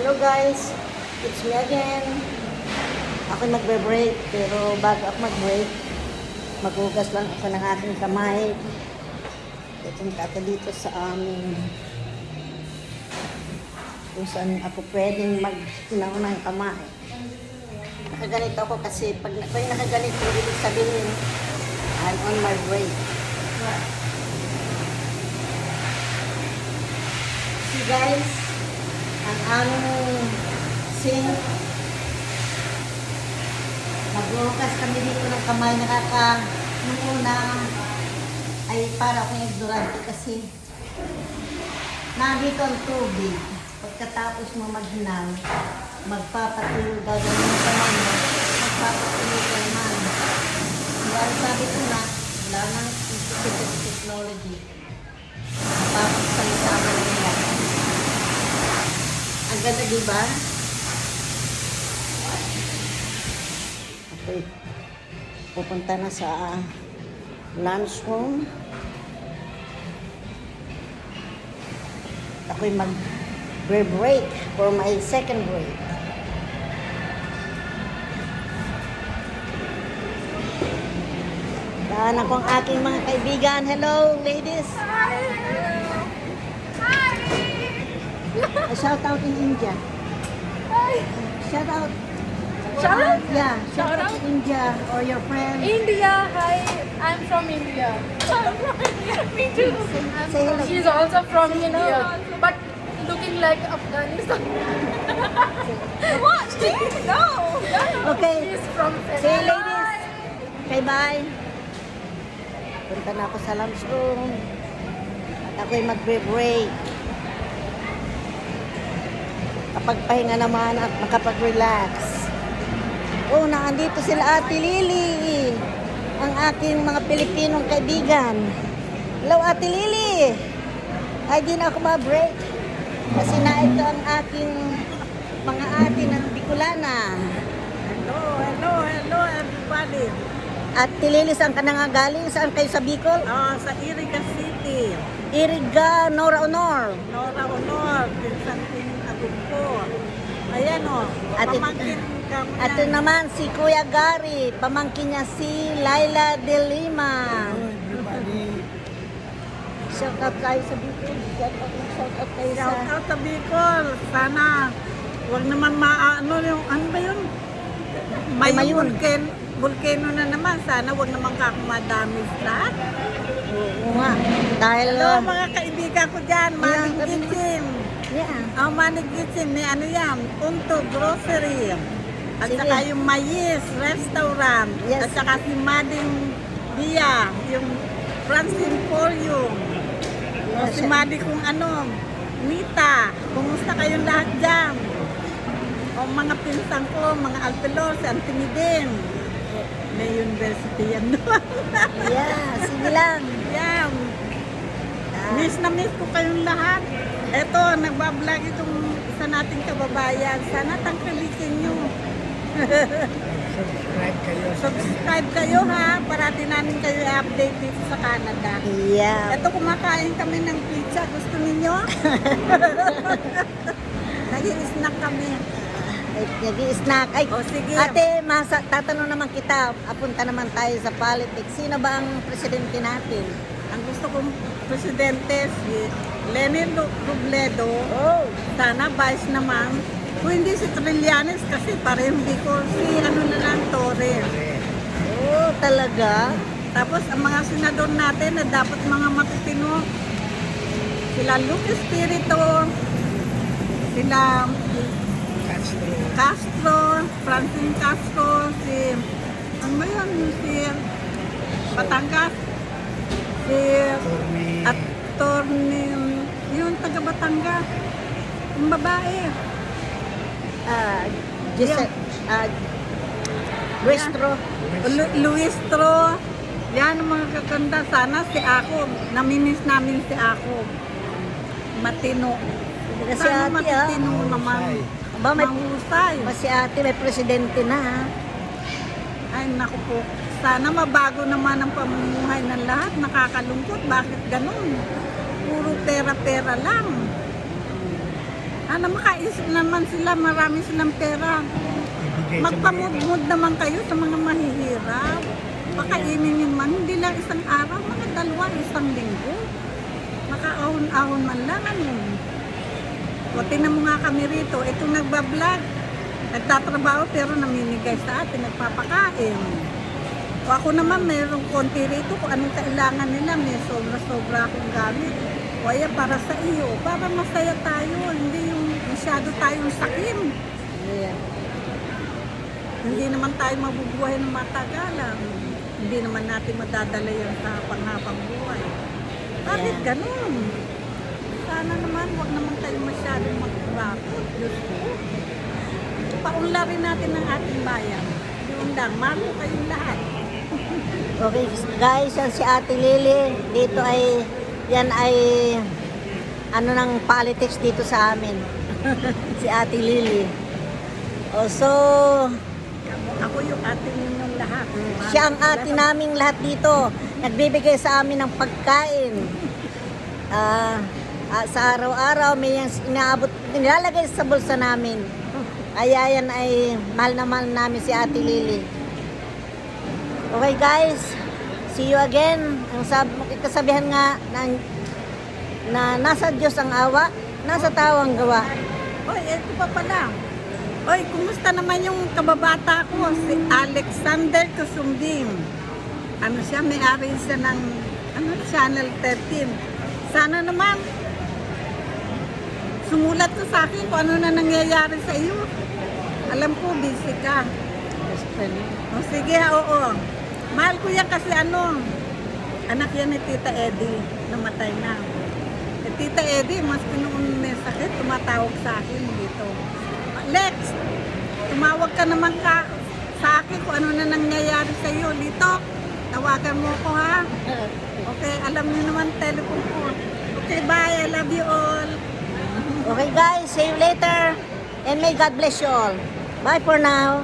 Hello guys, it's me again. Ako nagbe-break, pero bago ako mag-break, maghugas lang ako ng aking kamay. Pupunta ako dito sa amin. Kung saan ako pwedeng mag-hinaw ng kamay. Nakaganito ako kasi pag nakaganito, ibig sabihin, I'm on my break. See guys, ang aming sink. Maghuhugas kami dito ng kamay. Nung una ay para akong ignorante kasi nandito ang tubig. Pagkatapos mo maghinaw, magpapatuloy gagawin mo kamay mo, magpapatuloy ka naman. Dahil sabi ko na, wala nang technology. Magpapagsalita mo nila. Ang ganda, diba? Okay. Pupunta na sa lunchroom. Ako'y mag-break for my second break. Daan akong aking mga kaibigan. Hello, ladies. A shout out in India. Shout out. Shout out? Yeah, shout Shout out out? to India or your friends. India, hi. I'm from India. I'm from India. Me too. Say hello. She's also from India, but looking like Afghanistan. What? No. Okay. She's from. Say ladies. Okay, bye. Punta na ako sa lunchroom. At ako'y magbe-break. Kapagpahinga naman at makapag-relax. Oh, naandito sila Ate Lily. Ang aking mga Pilipinong kaibigan. Hello, Ate Lily. Ay, di na ako ma-break. Kasi na ito ang aking mga ate ng Bicolana. Hello everybody. Ate Lily, saan ka na nga galing? Saan kayo sa Bicol? Sa Iriga City, Iriga, Nora Honor. Nora Honor, Pinsanting Agumpo. Ayan Ate- pamangkin ka mo Ito yan. naman si Kuya Gary, pamangkin niya si Laila de Lima. Shout out tayo sa Bicol. Shout out tayo sa... Shout out sa Bicol. Sana, wag naman maano yung, ano ba yun? Mayun. Volcano na naman. Sana wag naman kakumadamage lahat. Oo nga. Dahil... Hello mga kaibigan ko dyan, Maning Yeah. Kitchen. Yeah. Maning Kitchen, may ano yan, Unto Grocery. At Sige. saka yung Mayis Restaurant. Yes. At saka si Mading Dia, yung Francine Emporium. O Yes. si Madi kung ano, Nita. Kumusta kayong lahat dyan? O mga pinsan ko, mga alpelos, si Antony din. May university yan doon. Yeah, sige lang. Yan. Ah, Miss na miss ko kayong lahat. Eto, nagbablog itong isa nating kababayan. Sana tangkilikin nyo. Subscribe kayo ha. Parati namin kayo i-update dito sa Canada. yeah. Eto, kumakain kami ng pizza. Gusto ninyo? Nag-i-snack kami. Nag-i-snack. Ay, O sige. ate, tatanong naman kita, apunta naman tayo sa politics. Sino ba ang presidente natin? Ang gusto kong presidente si Lenin Robredo. Oh, Sana vice naman. Kung hindi si Trillanes kasi pareho hindi ko si ano na lang, Torres. oh talaga? Tapos ang mga senador natin na dapat mga matitino, sila Luke Espiritu, sila Castro, Francine Castro, si, ano ba yun, si Batangas, si Attorney, yung taga Batangas, yung babae. Giselle, Restro. Luis Tro. Yan ang mga kakanda. Sana si Ako. Namimiss namin si Ako. Matino. Kasi Sana ate, matitino naman. Ba, may, Mahusay. si ate may presidente na, ha? Ay, naku po. Sana mabago naman ang pamumuhay ng lahat. Nakakalungkot. Bakit ganun? Puro pera-pera lang. Sana makaisip naman sila, marami silang pera. Ibigay sa mga Magpamudmud naman kayo sa mga mahihirap. Pakainin yun man, hindi lang isang araw, mga dalawa, isang linggo. Makaahon-ahon man lang, ano. O, tingnan mo nga kami rito, itong nagbablog, nagtatrabaho pero namimigay sa atin, nagpapakain. O ako naman, mayroong konti rito kung anong kailangan nila, may sobra-sobra akong gamit. O kaya para sa iyo, para masaya tayo, hindi yung masyado tayong sakim. Ayan. Hindi naman tayo mabubuhay ng matagalan. Hindi naman natin madadala yan sa panghabang buhay. Bakit Yeah. ganun? Sana naman, huwag naman tayo masyadong magkurakot. Diyos ko. Paunlarin natin ang ating bayan. Yun lang, mahal ko kayong lahat. Okay guys, yan si Ate Lily. Dito ay, yan ay, ano ng politics dito sa amin. Si Ate Lily. So, Ako yung ating ninyong lahat. Mahal siya ang ko ate lahat. naming lahat dito. Nagbibigay sa amin ng pagkain. Sa araw-araw, may yung inaabot, nilalagay sa bulsa namin. Kaya yan ay mahal na mahal namin si Ate Lily. Okay guys, see you again. Ang kasabihan nga na nasa Diyos ang awa, nasa tao ang gawa. Oy, ito pa pala. Oy, kumusta naman yung kababata ko, si Alexander Kusumbing. Ano siya, may-ari siya ng Channel 13. Sana naman, sumulat ka sa akin kung ano na nangyayari sa iyo. Alam ko, busy ka. O sige, oo. Mahal ko yan kasi anak yan ni Tita Eddie, namatay na. Eh, Tita Eddie, mas noon may sakit, tumatawag sa akin dito. Lex, tumawag ka naman sa akin kung ano na nangyayari sa iyo. Dito, tawagan mo ko ha. Okay, alam niyo naman, telephone ko. Okay, bye. I love you all. Okay guys, see you later. And may God bless you all. Bye for now.